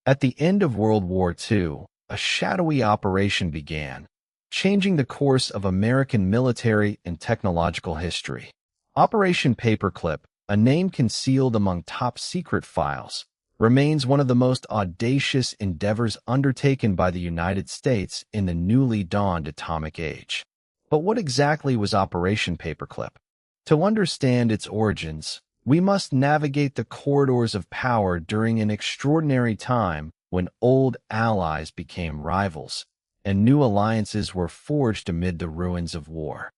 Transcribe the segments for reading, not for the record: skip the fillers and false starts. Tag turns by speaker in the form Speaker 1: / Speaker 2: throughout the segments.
Speaker 1: At the end of World War II, a shadowy operation began, changing the course of American military and technological history. Operation Paperclip, a name concealed among top-secret files, remains one of the most audacious endeavors undertaken by the United States in the newly dawned atomic age. But what exactly was Operation Paperclip? To understand its origins, we must navigate the corridors of power during an extraordinary time when old allies became rivals and new alliances were forged amid the ruins of war.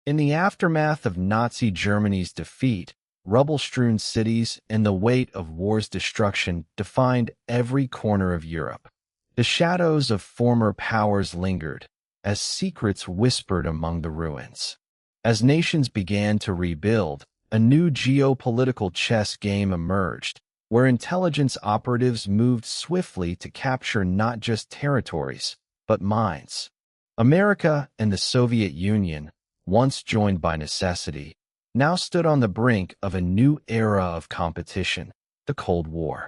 Speaker 1: In the aftermath of Nazi Germany's defeat, rubble-strewn cities and the weight of war's destruction defined every corner of Europe. The shadows of former powers lingered, as secrets whispered among the ruins. As nations began to rebuild, a new geopolitical chess game emerged, where intelligence operatives moved swiftly to capture not just territories, but minds. America and the Soviet Union, once joined by necessity, now stood on the brink of a new era of competition, the Cold War.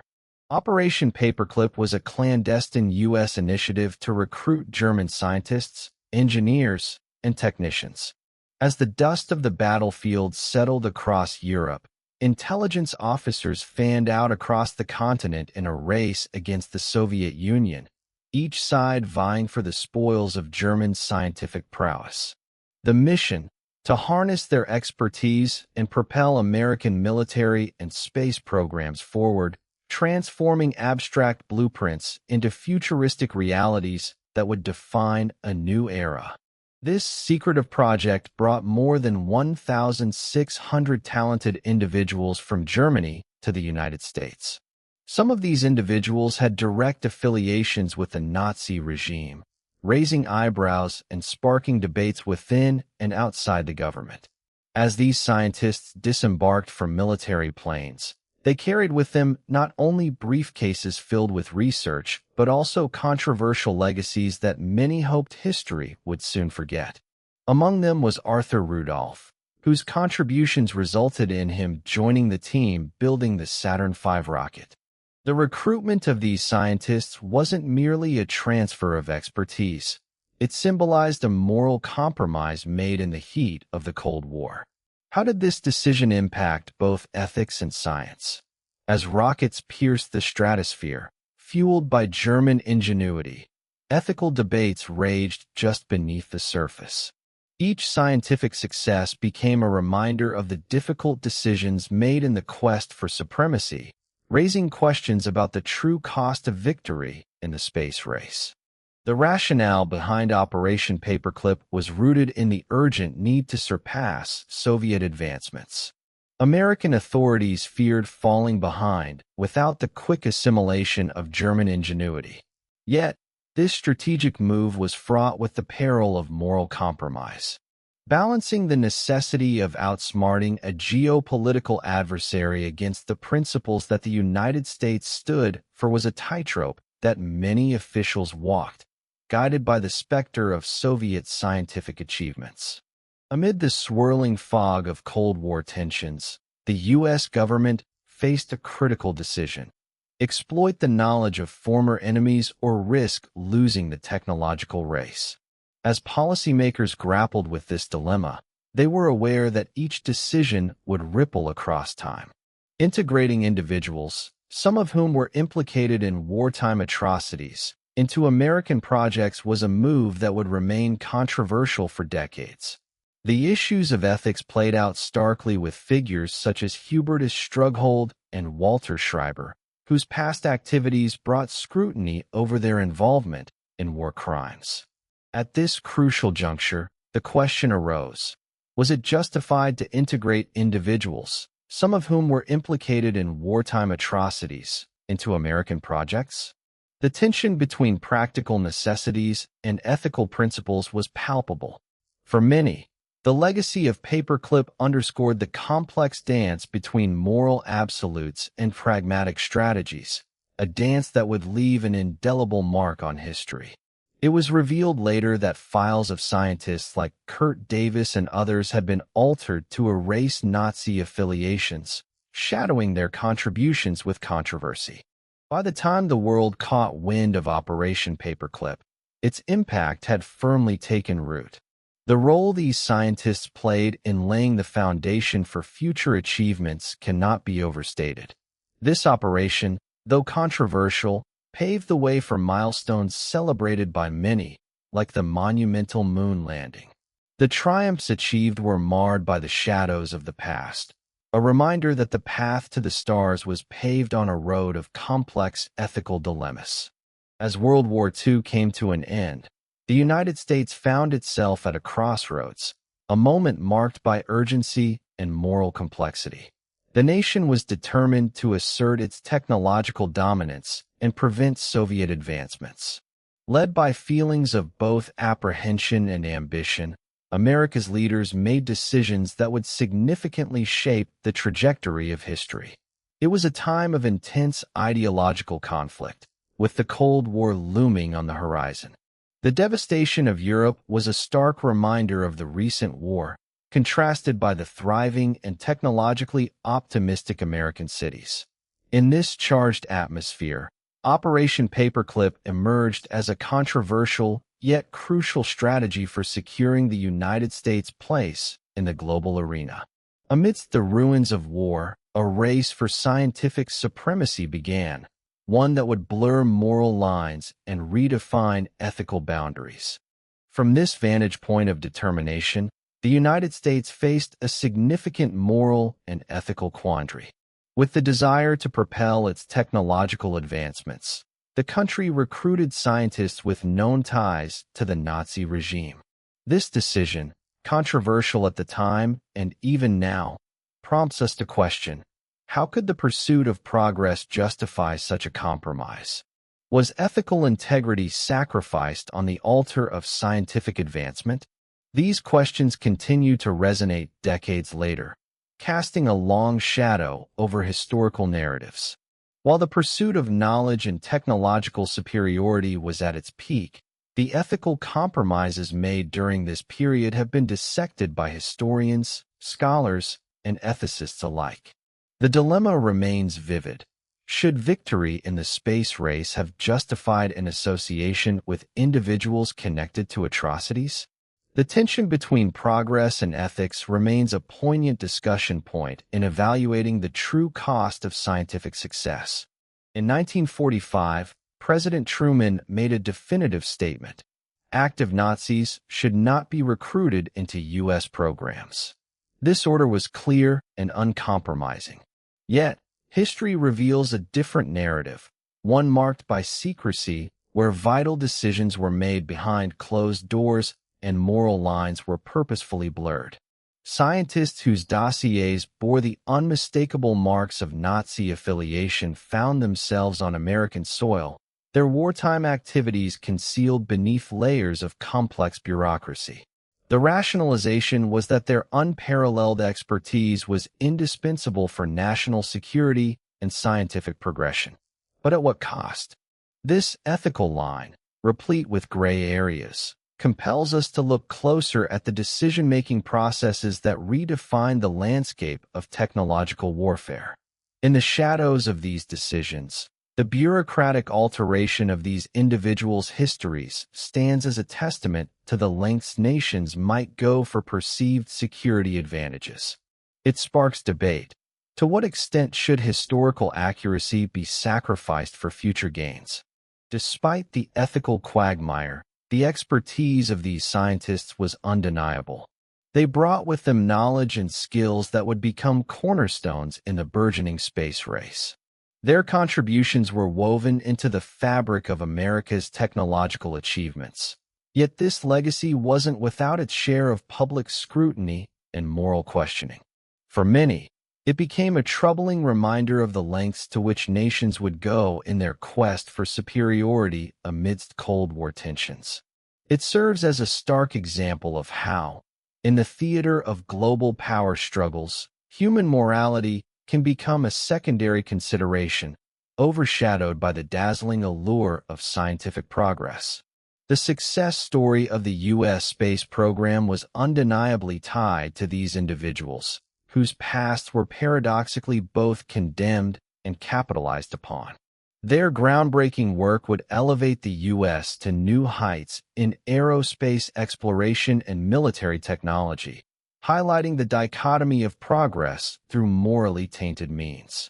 Speaker 1: Operation Paperclip was a clandestine U.S. initiative to recruit German scientists, engineers, and technicians. As the dust of the battlefield settled across Europe, intelligence officers fanned out across the continent in a race against the Soviet Union, each side vying for the spoils of German scientific prowess. The mission, to harness their expertise and propel American military and space programs forward, transforming abstract blueprints into futuristic realities that would define a new era. This secretive project brought more than 1,600 talented individuals from Germany to the United States. Some of these individuals had direct affiliations with the Nazi regime, raising eyebrows and sparking debates within and outside the government. As these scientists disembarked from military planes, they carried with them not only briefcases filled with research, but also controversial legacies that many hoped history would soon forget. Among them was Arthur Rudolph, whose contributions resulted in him joining the team building the Saturn V rocket. The recruitment of these scientists wasn't merely a transfer of expertise. It symbolized a moral compromise made in the heat of the Cold War. How did this decision impact both ethics and science? As rockets pierced the stratosphere, fueled by German ingenuity, ethical debates raged just beneath the surface. Each scientific success became a reminder of the difficult decisions made in the quest for supremacy, raising questions about the true cost of victory in the space race. The rationale behind Operation Paperclip was rooted in the urgent need to surpass Soviet advancements. American authorities feared falling behind without the quick assimilation of German ingenuity. Yet, this strategic move was fraught with the peril of moral compromise. Balancing the necessity of outsmarting a geopolitical adversary against the principles that the United States stood for was a tightrope that many officials walked, guided by the specter of Soviet scientific achievements. Amid the swirling fog of Cold War tensions, the U.S. government faced a critical decision: exploit the knowledge of former enemies or risk losing the technological race. As policymakers grappled with this dilemma, they were aware that each decision would ripple across time. Integrating individuals, some of whom were implicated in wartime atrocities, into American projects was a move that would remain controversial for decades. The issues of ethics played out starkly with figures such as Hubertus Strughold and Walter Schreiber, whose past activities brought scrutiny over their involvement in war crimes. At this crucial juncture, the question arose: was it justified to integrate individuals, some of whom were implicated in wartime atrocities, into American projects? The tension between practical necessities and ethical principles was palpable. For many, the legacy of Paperclip underscored the complex dance between moral absolutes and pragmatic strategies, a dance that would leave an indelible mark on history. It was revealed later that files of scientists like Kurt Davis and others had been altered to erase Nazi affiliations, shadowing their contributions with controversy. By the time the world caught wind of Operation Paperclip, its impact had firmly taken root. The role these scientists played in laying the foundation for future achievements cannot be overstated. This operation, though controversial, paved the way for milestones celebrated by many, like the monumental moon landing. The triumphs achieved were marred by the shadows of the past, a reminder that the path to the stars was paved on a road of complex ethical dilemmas. As World War II came to an end, the United States found itself at a crossroads, a moment marked by urgency and moral complexity. The nation was determined to assert its technological dominance and prevent Soviet advancements. Led by feelings of both apprehension and ambition, America's leaders made decisions that would significantly shape the trajectory of history. It was a time of intense ideological conflict, with the Cold War looming on the horizon. The devastation of Europe was a stark reminder of the recent war, contrasted by the thriving and technologically optimistic American cities. In this charged atmosphere, Operation Paperclip emerged as a controversial yet crucial strategy for securing the United States' place in the global arena. Amidst the ruins of war, a race for scientific supremacy began, one that would blur moral lines and redefine ethical boundaries. From this vantage point of determination, the United States faced a significant moral and ethical quandary. With the desire to propel its technological advancements, the country recruited scientists with known ties to the Nazi regime. This decision, controversial at the time and even now, prompts us to question, how could the pursuit of progress justify such a compromise? Was ethical integrity sacrificed on the altar of scientific advancement? These questions continue to resonate decades later, casting a long shadow over historical narratives. While the pursuit of knowledge and technological superiority was at its peak, the ethical compromises made during this period have been dissected by historians, scholars, and ethicists alike. The dilemma remains vivid. Should victory in the space race have justified an association with individuals connected to atrocities? The tension between progress and ethics remains a poignant discussion point in evaluating the true cost of scientific success. In 1945, President Truman made a definitive statement: active Nazis should not be recruited into U.S. programs. This order was clear and uncompromising. Yet, history reveals a different narrative, one marked by secrecy, where vital decisions were made behind closed doors and moral lines were purposefully blurred. Scientists whose dossiers bore the unmistakable marks of Nazi affiliation found themselves on American soil, their wartime activities concealed beneath layers of complex bureaucracy. The rationalization was that their unparalleled expertise was indispensable for national security and scientific progression. But at what cost? This ethical line, replete with gray areas, compels us to look closer at the decision-making processes that redefine the landscape of technological warfare. In the shadows of these decisions, the bureaucratic alteration of these individuals' histories stands as a testament to the lengths nations might go for perceived security advantages. It sparks debate. To what extent should historical accuracy be sacrificed for future gains? Despite the ethical quagmire, the expertise of these scientists was undeniable. They brought with them knowledge and skills that would become cornerstones in the burgeoning space race. Their contributions were woven into the fabric of America's technological achievements. Yet this legacy wasn't without its share of public scrutiny and moral questioning. For many, it became a troubling reminder of the lengths to which nations would go in their quest for superiority amidst Cold War tensions. It serves as a stark example of how, in the theater of global power struggles, human morality can become a secondary consideration, overshadowed by the dazzling allure of scientific progress. The success story of the U.S. space program was undeniably tied to these individuals, whose pasts were paradoxically both condemned and capitalized upon. Their groundbreaking work would elevate the U.S. to new heights in aerospace exploration and military technology, highlighting the dichotomy of progress through morally tainted means.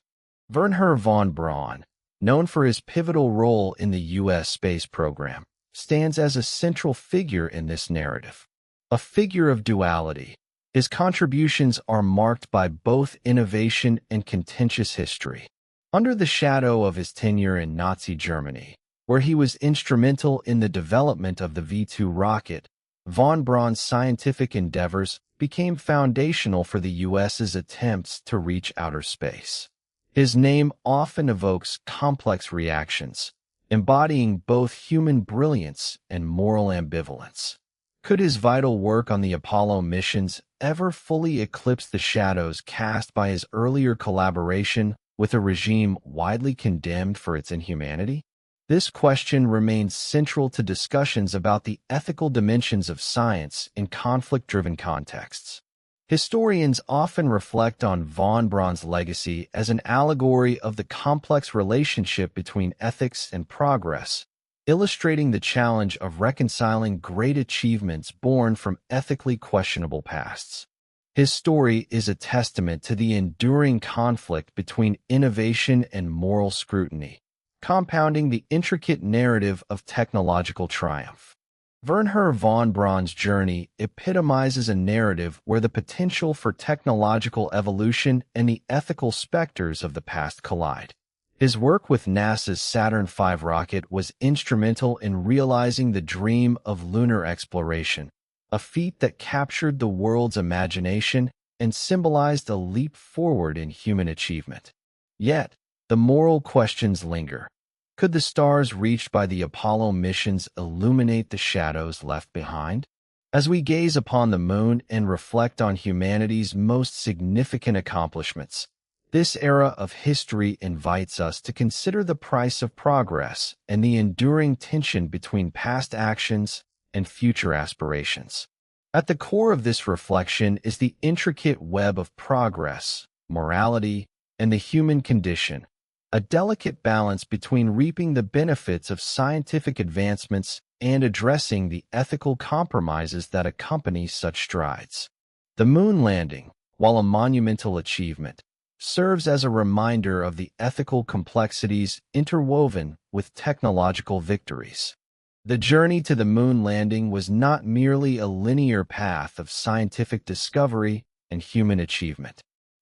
Speaker 1: Wernher von Braun, known for his pivotal role in the U.S. space program, stands as a central figure in this narrative. A figure of duality, his contributions are marked by both innovation and contentious history. Under the shadow of his tenure in Nazi Germany, where he was instrumental in the development of the V-2 rocket, von Braun's scientific endeavors became foundational for the U.S.'s attempts to reach outer space. His name often evokes complex reactions, embodying both human brilliance and moral ambivalence. Could his vital work on the Apollo missions ever fully eclipse the shadows cast by his earlier collaboration with a regime widely condemned for its inhumanity? This question remains central to discussions about the ethical dimensions of science in conflict-driven contexts. Historians often reflect on von Braun's legacy as an allegory of the complex relationship between ethics and progress, illustrating the challenge of reconciling great achievements born from ethically questionable pasts. His story is a testament to the enduring conflict between innovation and moral scrutiny, compounding the intricate narrative of technological triumph. Wernher von Braun's journey epitomizes a narrative where the potential for technological evolution and the ethical specters of the past collide. His work with NASA's Saturn V rocket was instrumental in realizing the dream of lunar exploration, a feat that captured the world's imagination and symbolized a leap forward in human achievement. Yet, the moral questions linger. Could the stars reached by the Apollo missions illuminate the shadows left behind? As we gaze upon the moon and reflect on humanity's most significant accomplishments, this era of history invites us to consider the price of progress and the enduring tension between past actions and future aspirations. At the core of this reflection is the intricate web of progress, morality, and the human condition, a delicate balance between reaping the benefits of scientific advancements and addressing the ethical compromises that accompany such strides. The moon landing, while a monumental achievement, serves as a reminder of the ethical complexities interwoven with technological victories. The journey to the moon landing was not merely a linear path of scientific discovery and human achievement.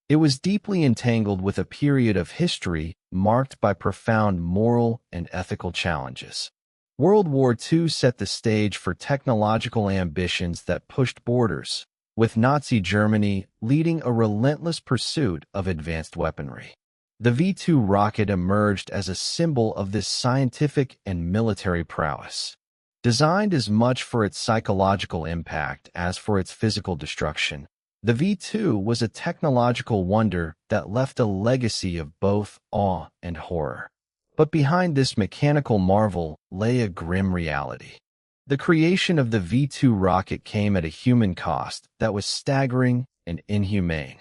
Speaker 1: It was deeply entangled with a period of history marked by profound moral and ethical challenges. World War II set the stage for technological ambitions that pushed borders, with Nazi Germany leading a relentless pursuit of advanced weaponry. The V-2 rocket emerged as a symbol of this scientific and military prowess. Designed as much for its psychological impact as for its physical destruction, the V-2 was a technological wonder that left a legacy of both awe and horror. But behind this mechanical marvel lay a grim reality. The creation of the V-2 rocket came at a human cost that was staggering and inhumane.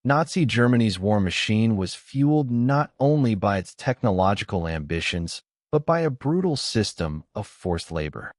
Speaker 1: Nazi Germany's war machine was fueled not only by its technological ambitions, but by a brutal system of forced labor.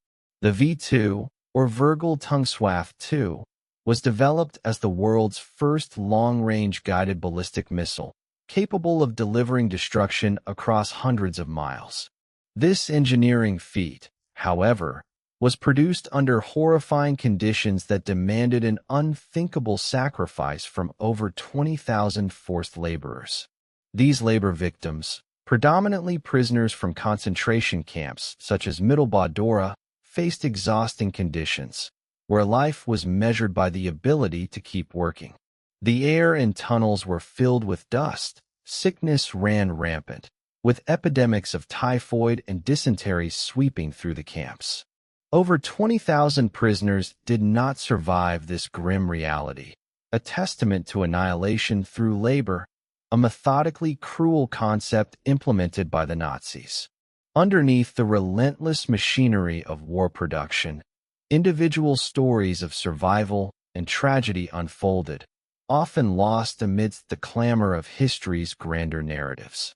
Speaker 1: The V-2, or Vergeltungswaffe-2, was developed as the world's first long-range guided ballistic missile, capable of delivering destruction across hundreds of miles. This engineering feat, however, was produced under horrifying conditions that demanded an unthinkable sacrifice from over 20,000 forced laborers. These labor victims, predominantly prisoners from concentration camps such as Mittelwerk Dora, faced exhausting conditions, where life was measured by the ability to keep working. The air and tunnels were filled with dust, sickness ran rampant, with epidemics of typhoid and dysentery sweeping through the camps. Over 20,000 prisoners did not survive this grim reality, a testament to annihilation through labor, a methodically cruel concept implemented by the Nazis. Underneath the relentless machinery of war production, individual stories of survival and tragedy unfolded, often lost amidst the clamor of history's grander narratives.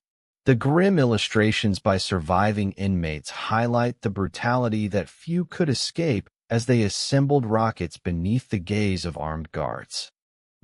Speaker 1: The grim illustrations by surviving inmates highlight the brutality that few could escape as they assembled rockets beneath the gaze of armed guards.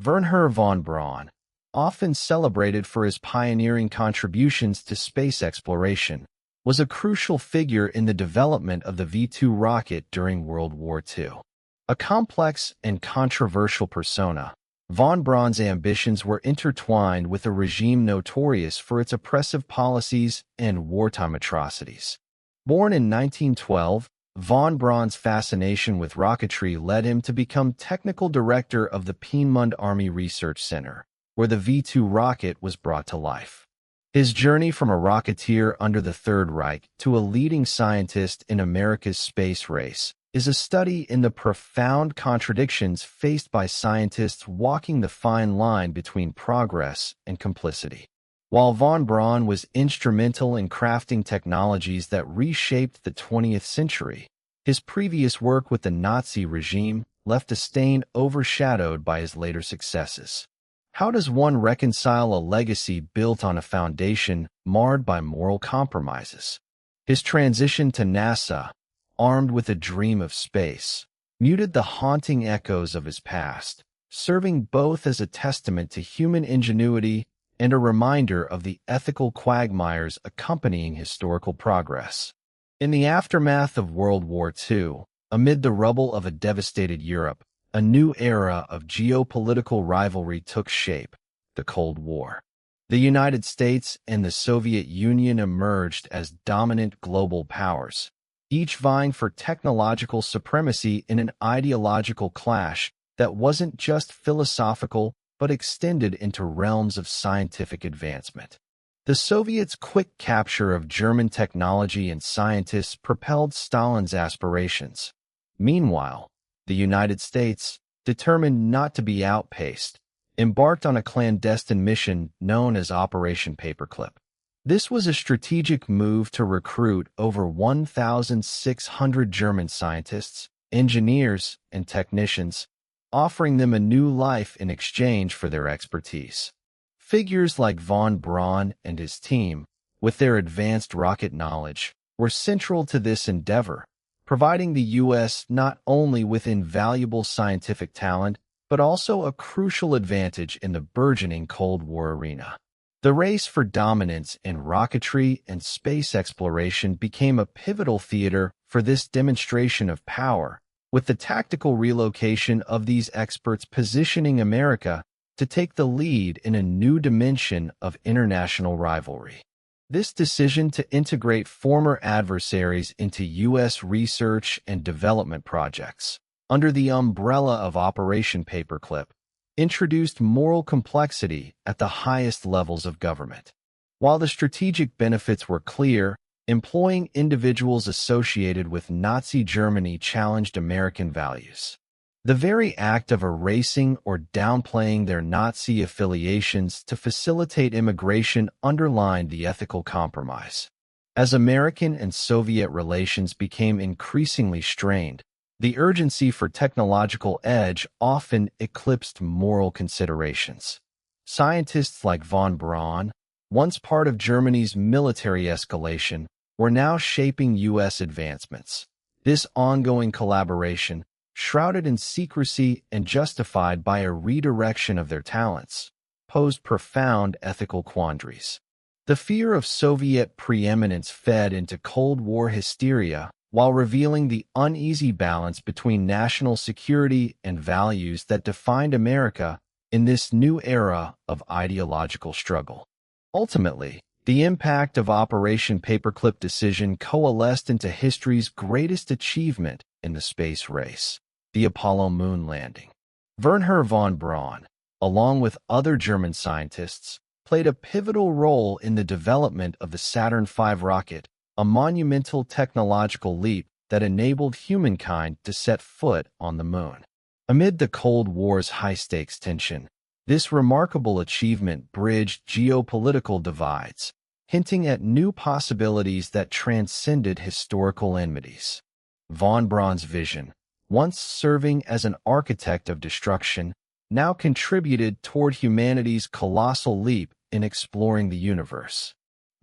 Speaker 1: Wernher von Braun, often celebrated for his pioneering contributions to space exploration, was a crucial figure in the development of the V-2 rocket during World War II. A complex and controversial persona, von Braun's ambitions were intertwined with a regime notorious for its oppressive policies and wartime atrocities. Born in 1912, von Braun's fascination with rocketry led him to become technical director of the Piemont Army Research Center, where the V-2 rocket was brought to life. His journey from a rocketeer under the Third Reich to a leading scientist in America's space race is a study in the profound contradictions faced by scientists walking the fine line between progress and complicity. While von Braun was instrumental in crafting technologies that reshaped the 20th century, his previous work with the Nazi regime left a stain overshadowed by his later successes. How does one reconcile a legacy built on a foundation marred by moral compromises? His transition to NASA, armed with a dream of space, muted the haunting echoes of his past, serving both as a testament to human ingenuity and a reminder of the ethical quagmires accompanying historical progress. In the aftermath of World War II, amid the rubble of a devastated Europe, a new era of geopolitical rivalry took shape, the Cold War. The United States and the Soviet Union emerged as dominant global powers, each vying for technological supremacy in an ideological clash that wasn't just philosophical but extended into realms of scientific advancement. The Soviets' quick capture of German technology and scientists propelled Stalin's aspirations. Meanwhile, the United States, determined not to be outpaced, embarked on a clandestine mission known as Operation Paperclip. This was a strategic move to recruit over 1,600 German scientists, engineers, and technicians, offering them a new life in exchange for their expertise. Figures like von Braun and his team, with their advanced rocket knowledge, were central to this endeavor, providing the U.S. not only with invaluable scientific talent, but also a crucial advantage in the burgeoning Cold War arena. The race for dominance in rocketry and space exploration became a pivotal theater for this demonstration of power, with the tactical relocation of these experts positioning America to take the lead in a new dimension of international rivalry. This decision to integrate former adversaries into U.S. research and development projects, under the umbrella of Operation Paperclip, introduced moral complexity at the highest levels of government. While the strategic benefits were clear, employing individuals associated with Nazi Germany challenged American values. The very act of erasing or downplaying their Nazi affiliations to facilitate immigration underlined the ethical compromise. As American and Soviet relations became increasingly strained, the urgency for technological edge often eclipsed moral considerations. Scientists like von Braun, once part of Germany's military escalation, were now shaping U.S. advancements. This ongoing collaboration, shrouded in secrecy and justified by a redirection of their talents, posed profound ethical quandaries. The fear of Soviet preeminence fed into Cold War hysteria, while revealing the uneasy balance between national security and values that defined America in this new era of ideological struggle. Ultimately, the impact of Operation Paperclip decision coalesced into history's greatest achievement in the space race, the Apollo moon landing. Wernher von Braun, along with other German scientists, played a pivotal role in the development of the Saturn V rocket, a monumental technological leap that enabled humankind to set foot on the moon. Amid the Cold War's high-stakes tension, this remarkable achievement bridged geopolitical divides, hinting at new possibilities that transcended historical enmities. Von Braun's vision, once serving as an architect of destruction, now contributed toward humanity's colossal leap in exploring the universe.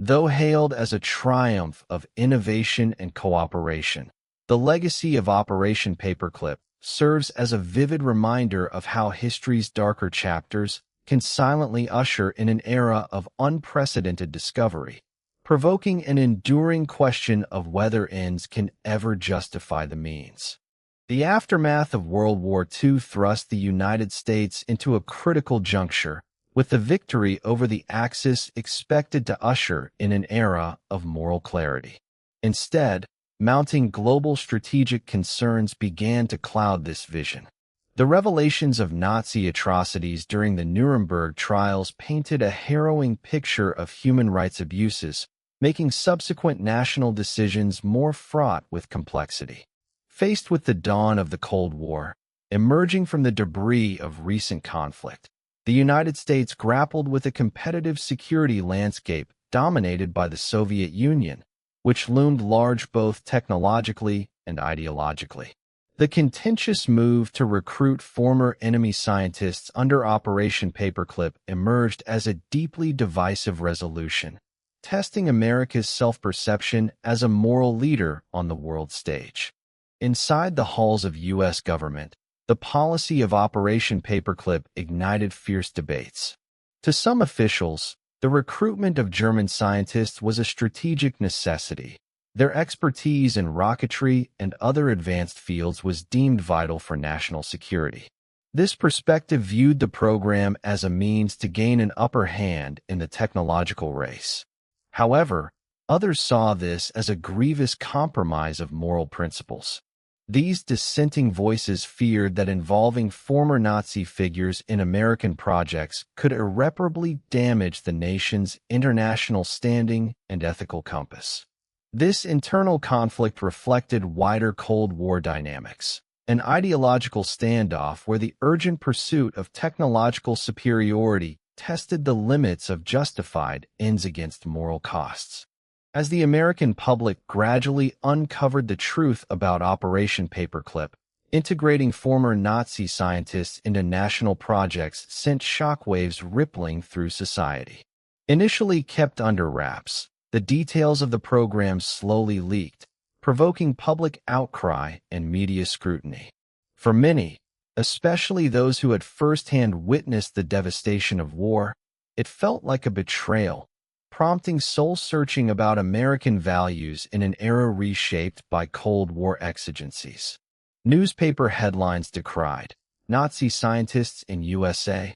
Speaker 1: Though hailed as a triumph of innovation and cooperation, the legacy of Operation Paperclip serves as a vivid reminder of how history's darker chapters can silently usher in an era of unprecedented discovery, provoking an enduring question of whether ends can ever justify the means. The aftermath of World War II thrust the United States into a critical juncture, with the victory over the Axis expected to usher in an era of moral clarity. Instead, mounting global strategic concerns began to cloud this vision. The revelations of Nazi atrocities during the Nuremberg trials painted a harrowing picture of human rights abuses, making subsequent national decisions more fraught with complexity. Faced with the dawn of the Cold War, emerging from the debris of recent conflict, the United States grappled with a competitive security landscape dominated by the Soviet Union, which loomed large both technologically and ideologically. The contentious move to recruit former enemy scientists under Operation Paperclip emerged as a deeply divisive resolution, testing America's self-perception as a moral leader on the world stage. Inside the halls of U.S. government, the policy of Operation Paperclip ignited fierce debates. To some officials, the recruitment of German scientists was a strategic necessity. Their expertise in rocketry and other advanced fields was deemed vital for national security. This perspective viewed the program as a means to gain an upper hand in the technological race. However, others saw this as a grievous compromise of moral principles. These dissenting voices feared that involving former Nazi figures in American projects could irreparably damage the nation's international standing and ethical compass. This internal conflict reflected wider Cold War dynamics, an ideological standoff where the urgent pursuit of technological superiority tested the limits of justified ends against moral costs. As the American public gradually uncovered the truth about Operation Paperclip, integrating former Nazi scientists into national projects sent shockwaves rippling through society. Initially kept under wraps, the details of the program slowly leaked, provoking public outcry and media scrutiny. For many, especially those who had firsthand witnessed the devastation of war, it felt like a betrayal, prompting soul-searching about American values in an era reshaped by Cold War exigencies. Newspaper headlines decried Nazi scientists in USA,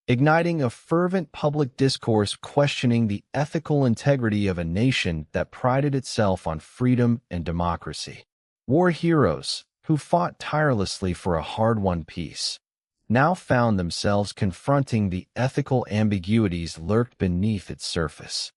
Speaker 1: igniting a fervent public discourse questioning the ethical integrity of a nation that prided itself on freedom and democracy. War heroes, who fought tirelessly for a hard-won peace, now found themselves confronting the ethical ambiguities lurked beneath its surface.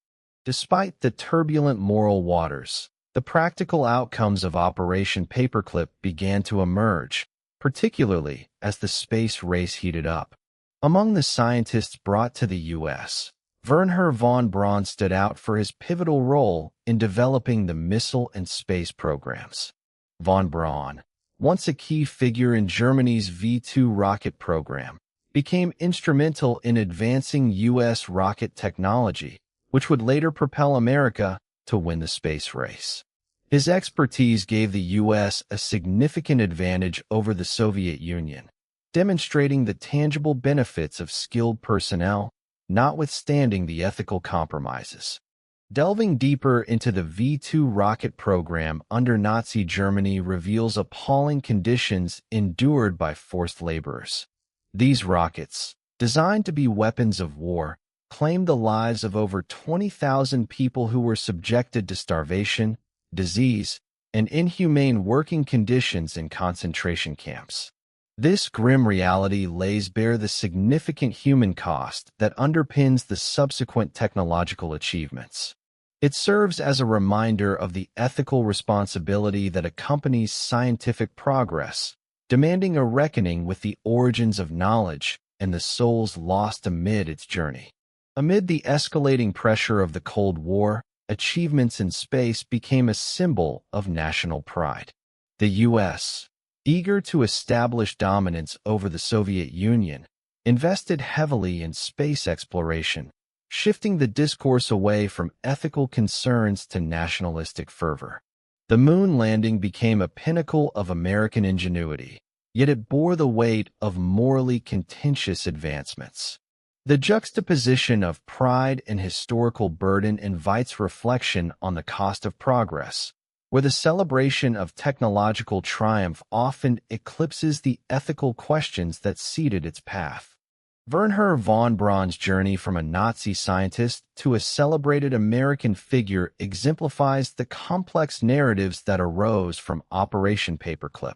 Speaker 1: Despite the turbulent moral waters, the practical outcomes of Operation Paperclip began to emerge, particularly as the space race heated up. Among the scientists brought to the U.S., Wernher von Braun stood out for his pivotal role in developing the missile and space programs. Von Braun, once a key figure in Germany's V-2 rocket program, became instrumental in advancing U.S. rocket technology, which would later propel America to win the space race. His expertise gave the U.S. a significant advantage over the Soviet Union, demonstrating the tangible benefits of skilled personnel, notwithstanding the ethical compromises. Delving deeper into the V-2 rocket program under Nazi Germany reveals appalling conditions endured by forced laborers. These rockets, designed to be weapons of war, claimed the lives of over 20,000 people who were subjected to starvation, disease, and inhumane working conditions in concentration camps. This grim reality lays bare the significant human cost that underpins the subsequent technological achievements. It serves as a reminder of the ethical responsibility that accompanies scientific progress, demanding a reckoning with the origins of knowledge and the souls lost amid its journey. Amid the escalating pressure of the Cold War, achievements in space became a symbol of national pride. The U.S., eager to establish dominance over the Soviet Union, invested heavily in space exploration, shifting the discourse away from ethical concerns to nationalistic fervor. The moon landing became a pinnacle of American ingenuity, yet it bore the weight of morally contentious advancements. The juxtaposition of pride and historical burden invites reflection on the cost of progress, where the celebration of technological triumph often eclipses the ethical questions that seeded its path. Wernher von Braun's journey from a Nazi scientist to a celebrated American figure exemplifies the complex narratives that arose from Operation Paperclip.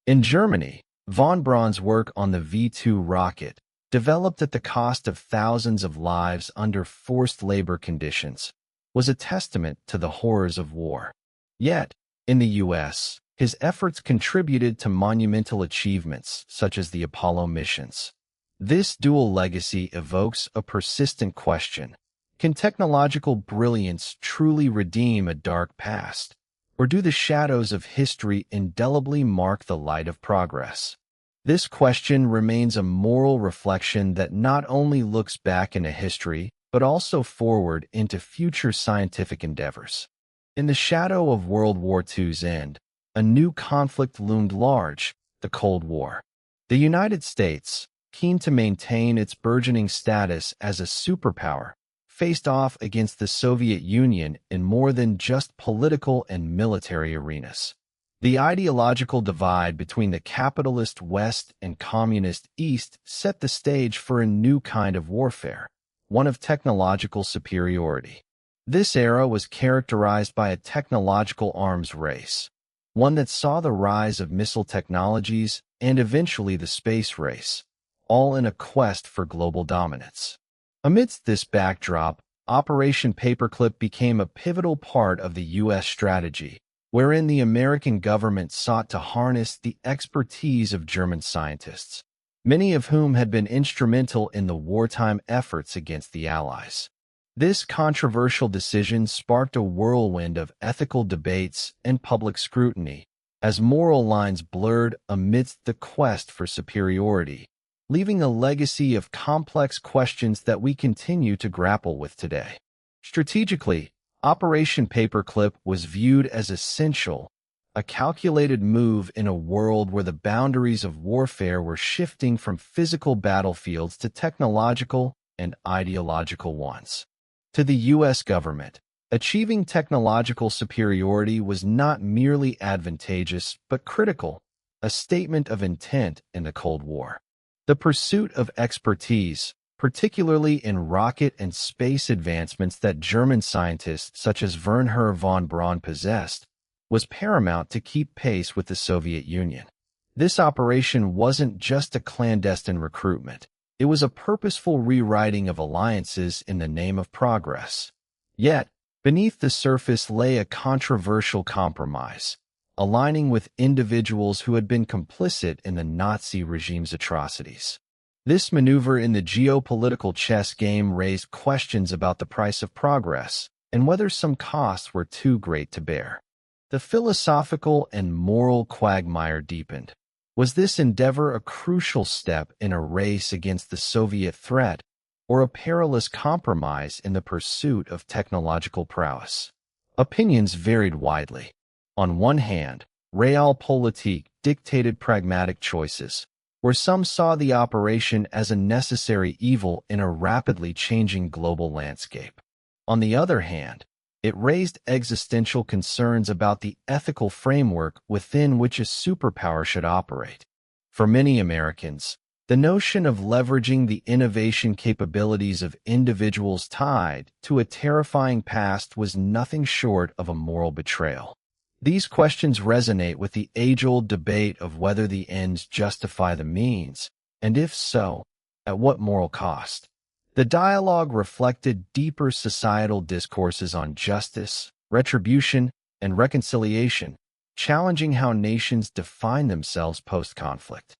Speaker 1: In Germany, von Braun's work on the V-2 rocket, developed at the cost of thousands of lives under forced labor conditions, was a testament to the horrors of war. Yet, in the U.S., his efforts contributed to monumental achievements such as the Apollo missions. This dual legacy evokes a persistent question: can technological brilliance truly redeem a dark past, or do the shadows of history indelibly mark the light of progress? This question remains a moral reflection that not only looks back into history, but also forward into future scientific endeavors. In the shadow of World War II's end, a new conflict loomed large: the Cold War. The United States, keen to maintain its burgeoning status as a superpower, faced off against the Soviet Union in more than just political and military arenas. The ideological divide between the capitalist West and communist East set the stage for a new kind of warfare, one of technological superiority. This era was characterized by a technological arms race, one that saw the rise of missile technologies and eventually the space race, all in a quest for global dominance. Amidst this backdrop, Operation Paperclip became a pivotal part of the U.S. strategy, wherein the American government sought to harness the expertise of German scientists, many of whom had been instrumental in the wartime efforts against the Allies. This controversial decision sparked a whirlwind of ethical debates and public scrutiny, as moral lines blurred amidst the quest for superiority, leaving a legacy of complex questions that we continue to grapple with today. Strategically, Operation Paperclip was viewed as essential, a calculated move in a world where the boundaries of warfare were shifting from physical battlefields to technological and ideological ones. To the U.S. government, achieving technological superiority was not merely advantageous but critical, a statement of intent in the Cold War. The pursuit of expertise, particularly in rocket and space advancements that German scientists such as Wernher von Braun possessed, was paramount to keep pace with the Soviet Union. This operation wasn't just a clandestine recruitment. It was a purposeful rewriting of alliances in the name of progress. Yet, beneath the surface lay a controversial compromise, aligning with individuals who had been complicit in the Nazi regime's atrocities. This maneuver in the geopolitical chess game raised questions about the price of progress and whether some costs were too great to bear. The philosophical and moral quagmire deepened. Was this endeavor a crucial step in a race against the Soviet threat, or a perilous compromise in the pursuit of technological prowess? Opinions varied widely. On one hand, realpolitik dictated pragmatic choices, where some saw the operation as a necessary evil in a rapidly changing global landscape. On the other hand, it raised existential concerns about the ethical framework within which a superpower should operate. For many Americans, the notion of leveraging the innovation capabilities of individuals tied to a terrifying past was nothing short of a moral betrayal. These questions resonate with the age-old debate of whether the ends justify the means, and if so, at what moral cost. The dialogue reflected deeper societal discourses on justice, retribution, and reconciliation, challenging how nations define themselves post-conflict.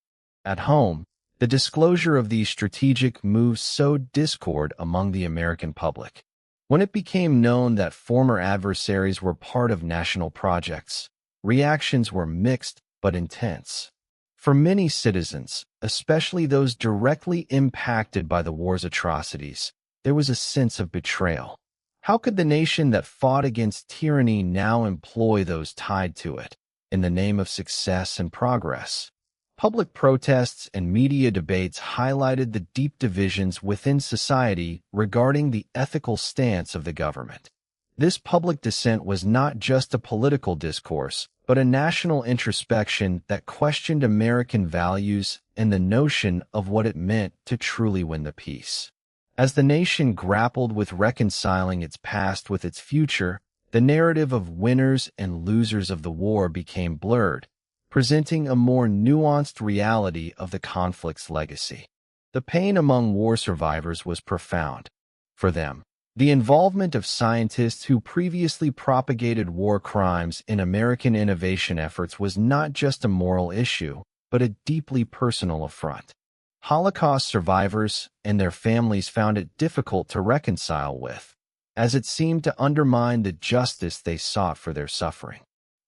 Speaker 1: At home, the disclosure of these strategic moves sowed discord among the American public. When it became known that former adversaries were part of national projects, reactions were mixed but intense. For many citizens, especially those directly impacted by the war's atrocities, there was a sense of betrayal. How could the nation that fought against tyranny now employ those tied to it in the name of success and progress? Public protests and media debates highlighted the deep divisions within society regarding the ethical stance of the government. This public dissent was not just a political discourse, but a national introspection that questioned American values and the notion of what it meant to truly win the peace. As the nation grappled with reconciling its past with its future, the narrative of winners and losers of the war became blurred, presenting a more nuanced reality of the conflict's legacy. The pain among war survivors was profound. For them, the involvement of scientists who previously propagated war crimes in American innovation efforts was not just a moral issue, but a deeply personal affront. Holocaust survivors and their families found it difficult to reconcile with, as it seemed to undermine the justice they sought for their suffering.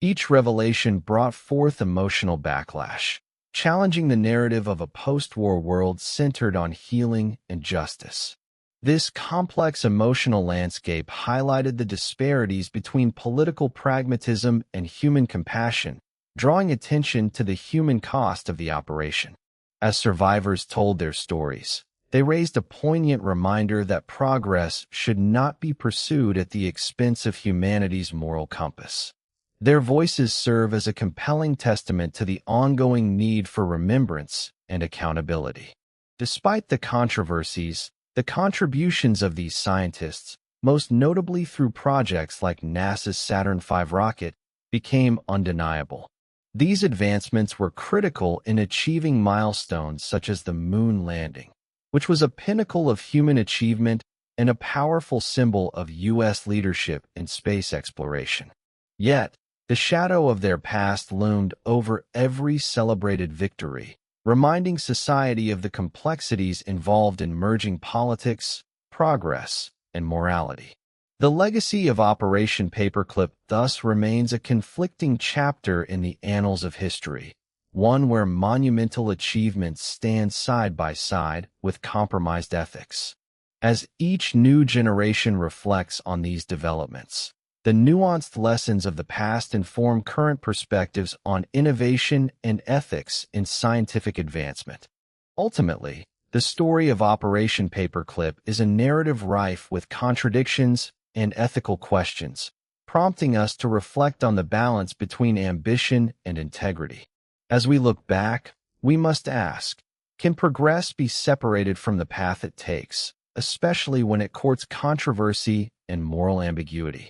Speaker 1: Each revelation brought forth emotional backlash, challenging the narrative of a post-war world centered on healing and justice. This complex emotional landscape highlighted the disparities between political pragmatism and human compassion, drawing attention to the human cost of the operation. As survivors told their stories, they raised a poignant reminder that progress should not be pursued at the expense of humanity's moral compass. Their voices serve as a compelling testament to the ongoing need for remembrance and accountability. Despite the controversies, the contributions of these scientists, most notably through projects like NASA's Saturn V rocket, became undeniable. These advancements were critical in achieving milestones such as the moon landing, which was a pinnacle of human achievement and a powerful symbol of U.S. leadership in space exploration. Yet, the shadow of their past loomed over every celebrated victory, reminding society of the complexities involved in merging politics, progress, and morality. The legacy of Operation Paperclip thus remains a conflicting chapter in the annals of history, one where monumental achievements stand side by side with compromised ethics. As each new generation reflects on these developments, the nuanced lessons of the past inform current perspectives on innovation and ethics in scientific advancement. Ultimately, the story of Operation Paperclip is a narrative rife with contradictions and ethical questions, prompting us to reflect on the balance between ambition and integrity. As we look back, we must ask, can progress be separated from the path it takes, especially when it courts controversy and moral ambiguity?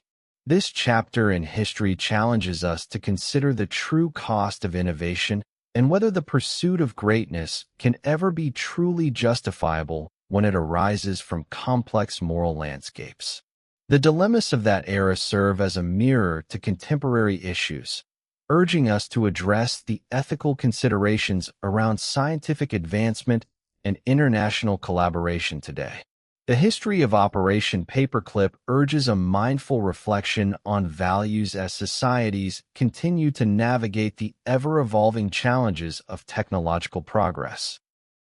Speaker 1: This chapter in history challenges us to consider the true cost of innovation and whether the pursuit of greatness can ever be truly justifiable when it arises from complex moral landscapes. The dilemmas of that era serve as a mirror to contemporary issues, urging us to address the ethical considerations around scientific advancement and international collaboration today. The history of Operation Paperclip urges a mindful reflection on values as societies continue to navigate the ever-evolving challenges of technological progress.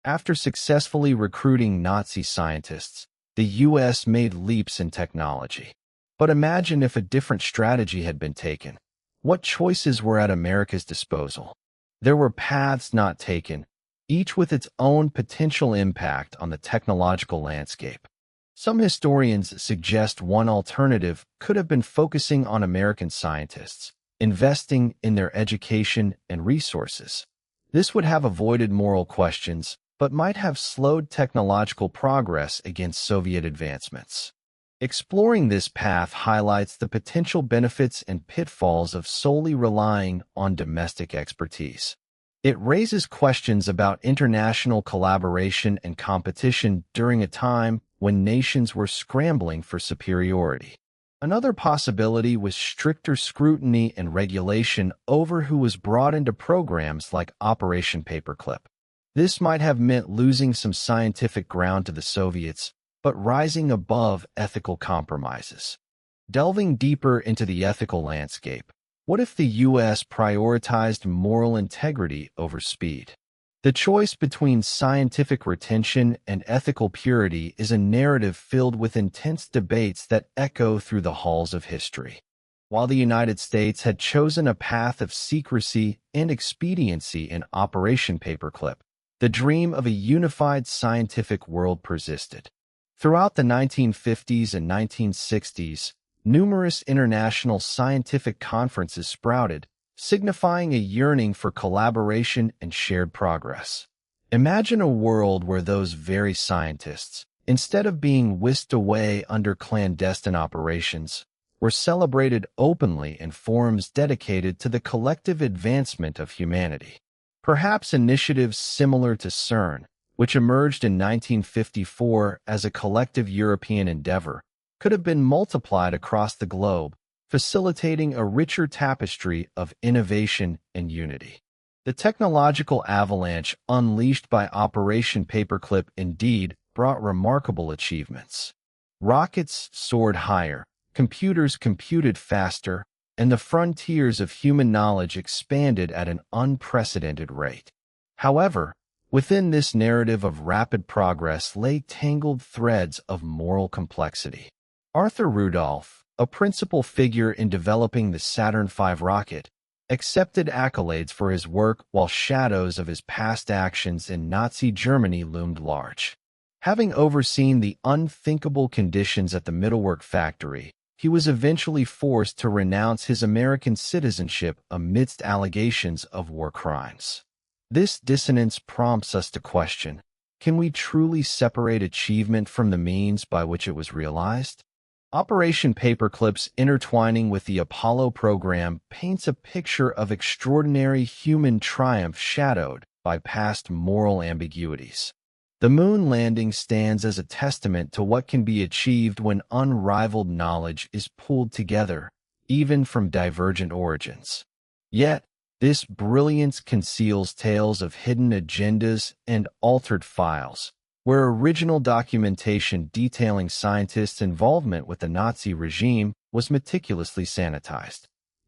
Speaker 1: After successfully recruiting Nazi scientists, the U.S. made leaps in technology. But imagine if a different strategy had been taken. What choices were at America's disposal? There were paths not taken, each with its own potential impact on the technological landscape. Some historians suggest one alternative could have been focusing on American scientists, investing in their education and resources. This would have avoided moral questions, but might have slowed technological progress against Soviet advancements. Exploring this path highlights the potential benefits and pitfalls of solely relying on domestic expertise. It raises questions about international collaboration and competition during a time when nations were scrambling for superiority. Another possibility was stricter scrutiny and regulation over who was brought into programs like Operation Paperclip. This might have meant losing some scientific ground to the Soviets, but rising above ethical compromises. Delving deeper into the ethical landscape, what if the U.S. prioritized moral integrity over speed? The choice between scientific retention and ethical purity is a narrative filled with intense debates that echo through the halls of history. While the United States had chosen a path of secrecy and expediency in Operation Paperclip, the dream of a unified scientific world persisted. Throughout the 1950s and 1960s, numerous international scientific conferences sprouted, signifying a yearning for collaboration and shared progress. Imagine a world where those very scientists, instead of being whisked away under clandestine operations, were celebrated openly in forums dedicated to the collective advancement of humanity. Perhaps initiatives similar to CERN, which emerged in 1954 as a collective European endeavor, could have been multiplied across the globe, facilitating a richer tapestry of innovation and unity. The technological avalanche unleashed by Operation Paperclip indeed brought remarkable achievements. Rockets soared higher, computers computed faster, and the frontiers of human knowledge expanded at an unprecedented rate. However, within this narrative of rapid progress lay tangled threads of moral complexity. Arthur Rudolph, a principal figure in developing the Saturn V rocket, accepted accolades for his work while shadows of his past actions in Nazi Germany loomed large. Having overseen the unthinkable conditions at the Mittelwerk factory, he was eventually forced to renounce his American citizenship amidst allegations of war crimes. This dissonance prompts us to question, can we truly separate achievement from the means by which it was realized? Operation Paperclip's intertwining with the Apollo program paints a picture of extraordinary human triumph shadowed by past moral ambiguities. The moon landing stands as a testament to what can be achieved when unrivaled knowledge is pulled together, even from divergent origins. Yet, this brilliance conceals tales of hidden agendas and altered files, where original documentation detailing scientists' involvement with the Nazi regime was meticulously sanitized.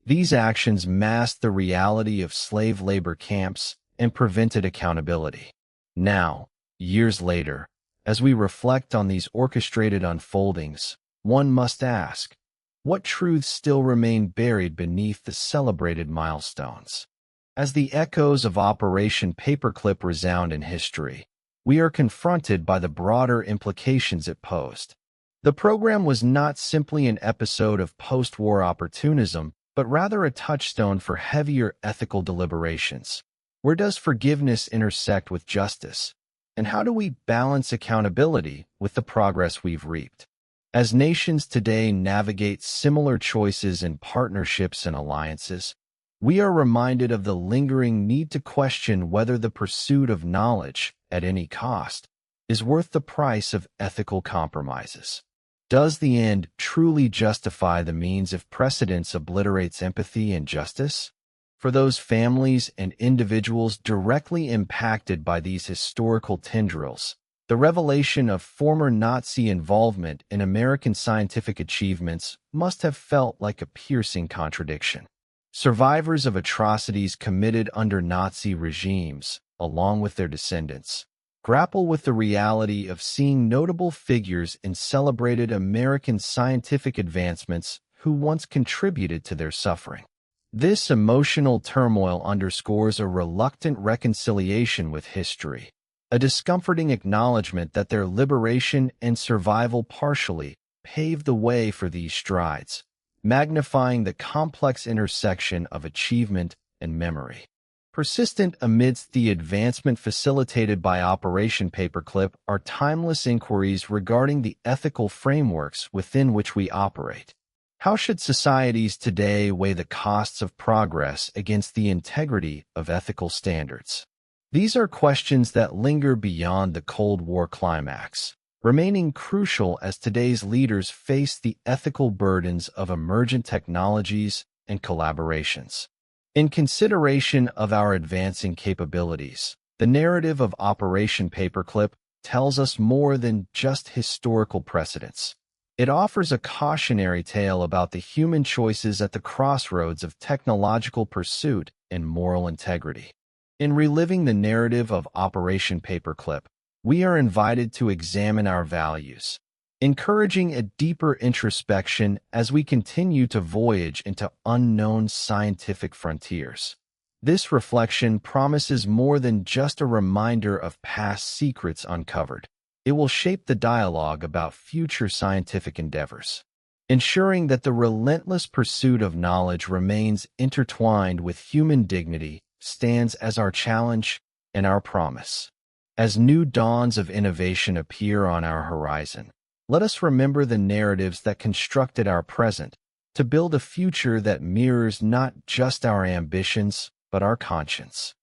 Speaker 1: These actions masked the reality of slave labor camps and prevented accountability. Now, years later, as we reflect on these orchestrated unfoldings, one must ask, what truths still remain buried beneath the celebrated milestones? As the echoes of Operation Paperclip resound in history, we are confronted by the broader implications it posed. The program was not simply an episode of post-war opportunism, but rather a touchstone for heavier ethical deliberations. Where does forgiveness intersect with justice? And how do we balance accountability with the progress we've reaped? As nations today navigate similar choices in partnerships and alliances, we are reminded of the lingering need to question whether the pursuit of knowledge, at any cost, is worth the price of ethical compromises. Does the end truly justify the means if precedence obliterates empathy and justice? For those families and individuals directly impacted by these historical tendrils, the revelation of former Nazi involvement in American scientific achievements must have felt like a piercing contradiction. Survivors of atrocities committed under Nazi regimes, along with their descendants, grapple with the reality of seeing notable figures in celebrated American scientific advancements who once contributed to their suffering. This emotional turmoil underscores a reluctant reconciliation with history, a discomforting acknowledgement that their liberation and survival partially paved the way for these strides, magnifying the complex intersection of achievement and memory. Persistent amidst the advancement facilitated by Operation Paperclip are timeless inquiries regarding the ethical frameworks within which we operate. How should societies today weigh the costs of progress against the integrity of ethical standards? These are questions that linger beyond the Cold War climax, remaining crucial as today's leaders face the ethical burdens of emergent technologies and collaborations. In consideration of our advancing capabilities, the narrative of Operation Paperclip tells us more than just historical precedents. It offers a cautionary tale about the human choices at the crossroads of technological pursuit and moral integrity. In reliving the narrative of Operation Paperclip, we are invited to examine our values, encouraging a deeper introspection as we continue to voyage into unknown scientific frontiers. This reflection promises more than just a reminder of past secrets uncovered. It will shape the dialogue about future scientific endeavors, ensuring that the relentless pursuit of knowledge remains intertwined with human dignity stands as our challenge and our promise. As new dawns of innovation appear on our horizon, let us remember the narratives that constructed our present to build a future that mirrors not just our ambitions, but our conscience.